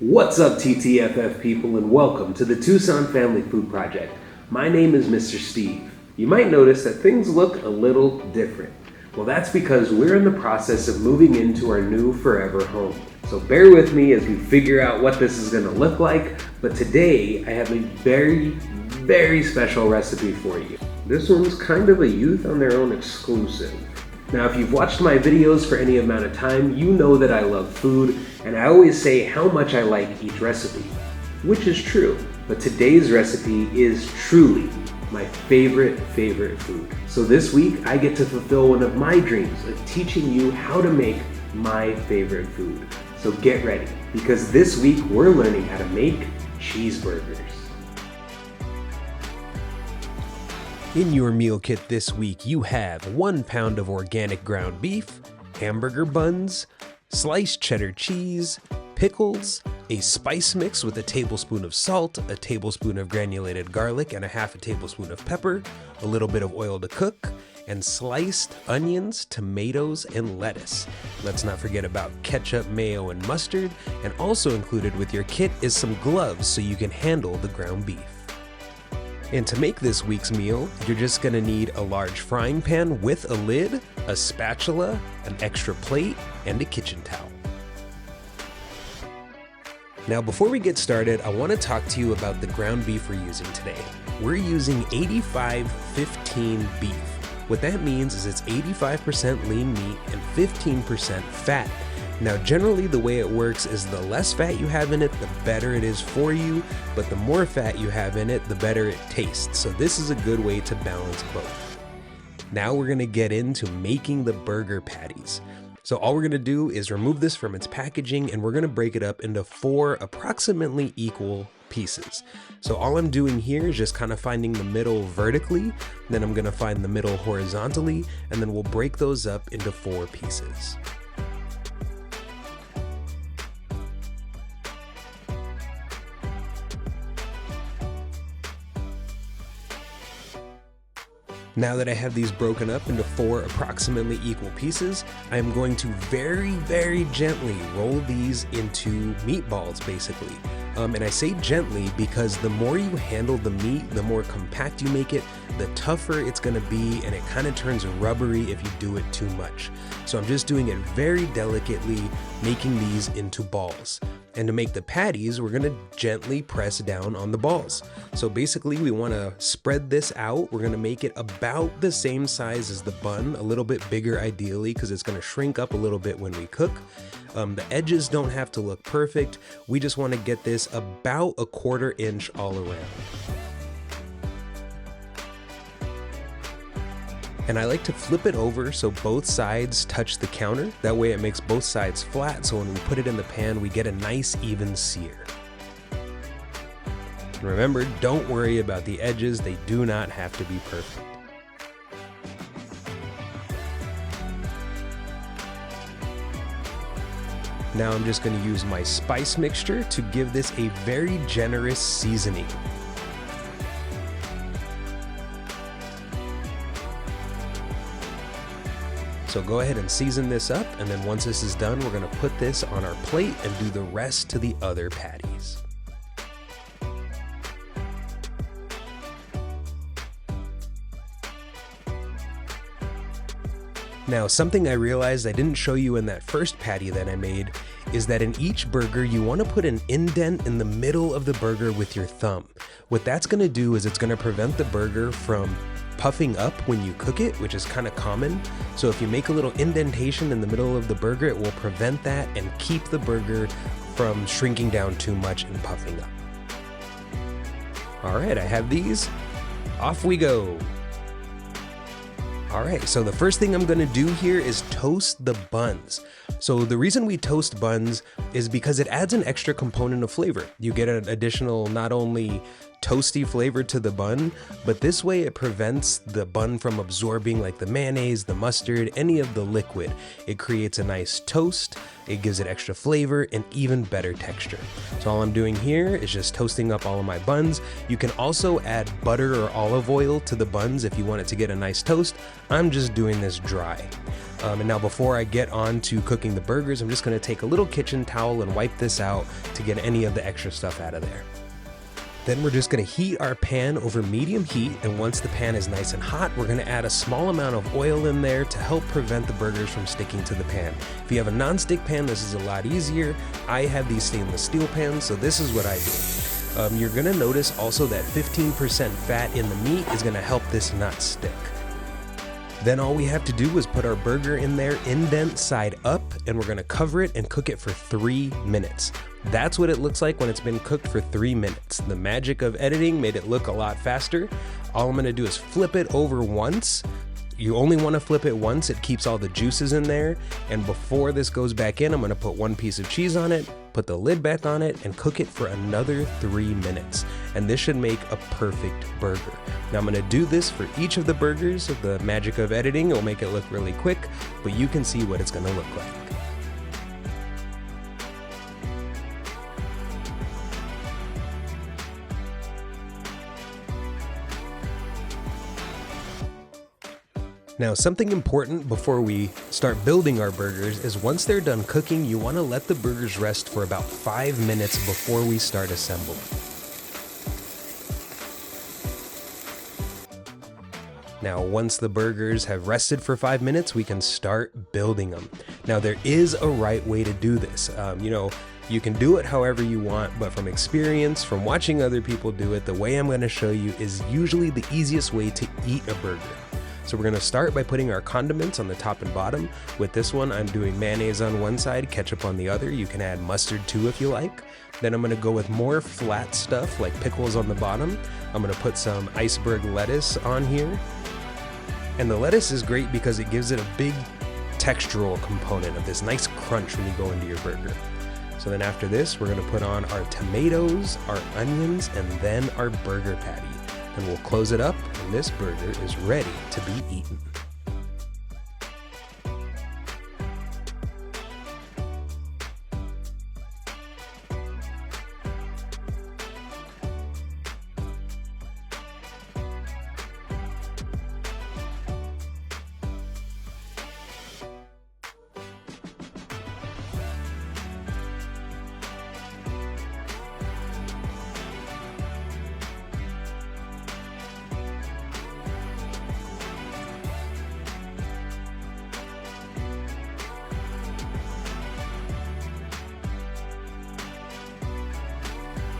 What's up, TTFF people, and welcome to the Tucson Family Food Project. My name is Mr. Steve. You might notice that things look a little different. Well, that's because we're in the process of moving into our new forever home. So bear with me as we figure out what this is going to look like, but today I have a very special recipe for you. This one's kind of a youth on their own exclusive. Now, if you've watched my videos for any amount of time, you know that I love food, and I always say how much I like each recipe, which is true. But today's recipe is truly my favorite food. So this week, I get to fulfill one of my dreams of teaching you how to make my favorite food. So get ready, because this week we're learning how to make cheeseburgers. In your meal kit this week, you have 1 pound of organic ground beef, hamburger buns, sliced cheddar cheese, pickles, a spice mix with a tablespoon of salt, a tablespoon of granulated garlic, and a half a tablespoon of pepper, a little bit of oil to cook, and sliced onions, tomatoes, and lettuce. Let's not forget about ketchup, mayo, and mustard, and also included with your kit is some gloves so you can handle the ground beef. And to make this week's meal, you're just gonna need a large frying pan with a lid, a spatula, an extra plate, and a kitchen towel. Now, before we get started, I wanna talk to you about the ground beef we're using today. We're using 85-15 beef. What that means is it's 85% lean meat and 15% fat. Now, generally the way it works is the less fat you have in it, the better it is for you, but the more fat you have in it, the better it tastes. So this is a good way to balance both. Now we're gonna get into making the burger patties. So all we're gonna do is remove this from its packaging, and we're gonna break it up into 4 approximately equal pieces. So all I'm doing here is just kind of finding the middle vertically, then I'm gonna find the middle horizontally, and then we'll break those up into 4 pieces. Now that I have these broken up into 4 approximately equal pieces, I am going to very gently roll these into meatballs, basically. And I say gently because the more you handle the meat, the more compact you make it, the tougher it's gonna be, and it kind of turns rubbery if you do it too much. So I'm just doing it very delicately, making these into balls. And to make the patties, we're gonna gently press down on the balls. So basically we wanna spread this out. We're gonna make it about the same size as the bun, a little bit bigger ideally, because it's gonna shrink up a little bit when we cook. The edges don't have to look perfect. We just wanna get this about 1/4 inch all around. And I like to flip it over so both sides touch the counter. That way it makes both sides flat, so when we put it in the pan, we get a nice even sear. And remember, don't worry about the edges. They do not have to be perfect. Now I'm just going to use my spice mixture to give this a very generous seasoning. So go ahead and season this up, and then once this is done, we're gonna put this on our plate and do the rest to the other patties. Now, something I realized I didn't show you in that first patty that I made is that in each burger, you wanna put an indent in the middle of the burger with your thumb. What that's gonna do is it's gonna prevent the burger from puffing up when you cook it, which is kind of common. So if you make a little indentation in the middle of the burger, it will prevent that and keep the burger from shrinking down too much and puffing up. All right, I have these. Off we go. All right, so the first thing I'm gonna do here is toast the buns. So the reason we toast buns is because it adds an extra component of flavor. You get an additional not only toasty flavor to the bun, but this way it prevents the bun from absorbing like the mayonnaise, the mustard, any of the liquid. It creates a nice toast, it gives it extra flavor and even better texture. So all I'm doing here is just toasting up all of my buns. You can also add butter or olive oil to the buns if you want it to get a nice toast. I'm just doing this dry. And now before I get on to cooking the burgers, I'm just gonna take a little kitchen towel and wipe this out to get any of the extra stuff out of there. Then we're just gonna heat our pan over medium heat, and once the pan is nice and hot, we're gonna add a small amount of oil in there to help prevent the burgers from sticking to the pan. If you have a non-stick pan, this is a lot easier. I have these stainless steel pans, so this is what I do. You're gonna notice also that 15% fat in the meat is gonna help this not stick. Then all we have to do is put our burger in there, indent side up, and we're gonna cover it and cook it for 3 minutes. That's what it looks like when it's been cooked for 3 minutes. The magic of editing made it look a lot faster. All I'm gonna do is flip it over once. You only wanna flip it once, it keeps all the juices in there. And before this goes back in, I'm gonna put 1 piece of cheese on it, put the lid back on it, and cook it for another 3 minutes. And this should make a perfect burger. Now I'm gonna do this for each of the burgers. The magic of editing will make it look really quick, but you can see what it's gonna look like. Now, something important before we start building our burgers is once they're done cooking, you want to let the burgers rest for about 5 minutes before we start assembling. Now, once the burgers have rested for 5 minutes, we can start building them. Now, there is a right way to do this. You can do it however you want, but from experience, from watching other people do it, the way I'm going to show you is usually the easiest way to eat a burger. So we're gonna start by putting our condiments on the top and bottom. With this one, I'm doing mayonnaise on one side, ketchup on the other. You can add mustard too if you like. Then I'm gonna go with more flat stuff like pickles on the bottom. I'm gonna put some iceberg lettuce on here. And the lettuce is great because it gives it a big textural component of this nice crunch when you go into your burger. So then after this, we're gonna put on our tomatoes, our onions, and then our burger patty. And we'll close it up, and this burger is ready to be eaten.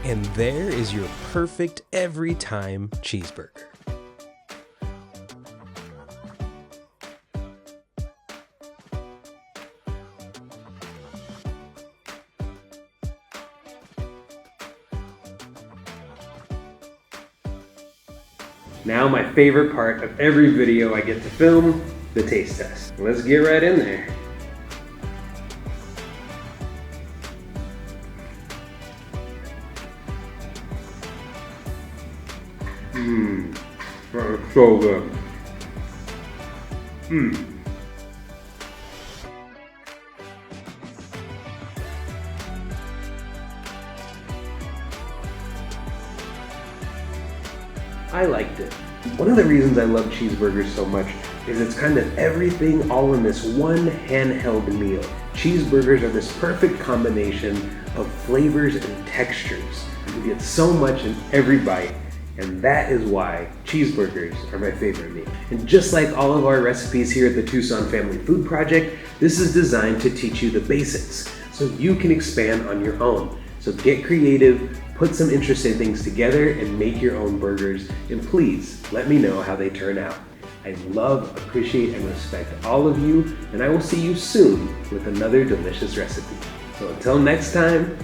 And there is your perfect every time cheeseburger. Now my favorite part of every video I get to film, the taste test. Let's get right in there. That is so good. I liked it. One of the reasons I love cheeseburgers so much is it's kind of everything all in this one handheld meal. Cheeseburgers are this perfect combination of flavors and textures. You get so much in every bite. And that is why cheeseburgers are my favorite meal. And just like all of our recipes here at the Tucson Family Food Project, this is designed to teach you the basics so you can expand on your own. So get creative, put some interesting things together, and make your own burgers. And please let me know how they turn out. I love, appreciate, and respect all of you, and I will see you soon with another delicious recipe. So until next time,